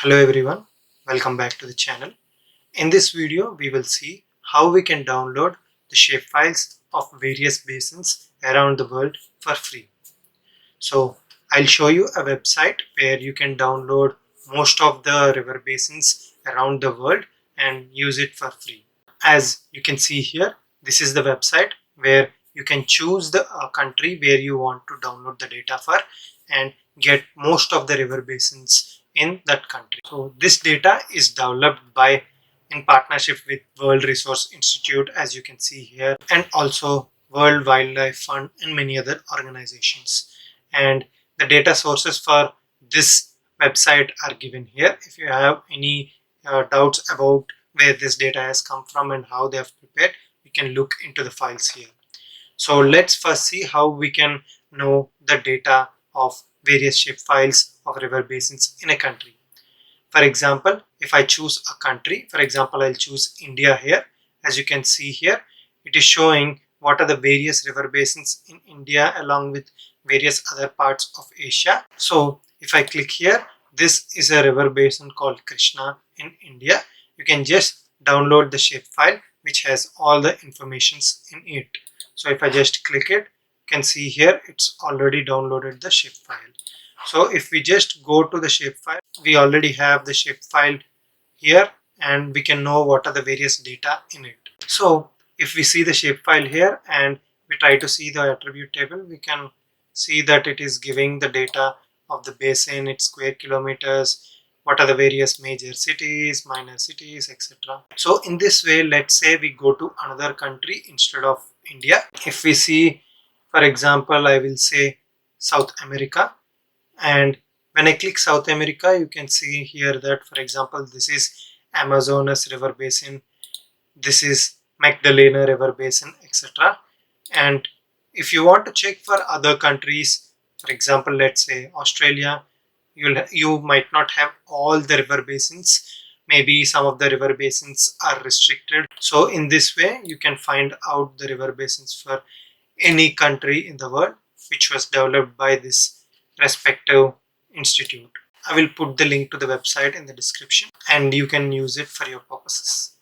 Hello everyone, welcome back to the channel. In this video, we will see how we can download the shapefiles of various basins around the world for free. So I'll show you a website where you can download most of the river basins around the world and use it for free. As you can see here, this is the website where you can choose the country where you want to download the data for and get most of the river basins in that country. So this data is developed in partnership with World Resource Institute, as you can see here, and also World Wildlife Fund and many other organizations. And the data sources for this website are given here. If you have any doubts about where this data has come from and how they have prepared, you can look into the files here. So let's first see how we can know the data of various shapefiles of river basins in a country. For example, if I choose a country, for example, I'll choose India here. As you can see here, it is showing what are the various river basins in India along with various other parts of Asia. So if I click here, this is a river basin called Krishna in India. You can just download the shapefile which has all the informations in it. So if I just click it, you can see here it's already downloaded the shapefile. So if we just go to the shapefile, we already have the shapefile here and we can know what are the various data in it. So if we see the shapefile here and we try to see the attribute table, we can see that it is giving the data of the basin, its square kilometers, what are the various major cities, minor cities, etc. So in this way, let's say we go to another country instead of India. If we see, for example, I will say South America. And when I click South America, you can see here that, for example, this is Amazonas River Basin, this is Magdalena River Basin, etc. And if you want to check for other countries, for example, let's say Australia, you might not have all the river basins. Maybe some of the river basins are restricted. So in this way, you can find out the river basins for any country in the world which was developed by this respective institute. I will put the link to the website in the description and you can use it for your purposes.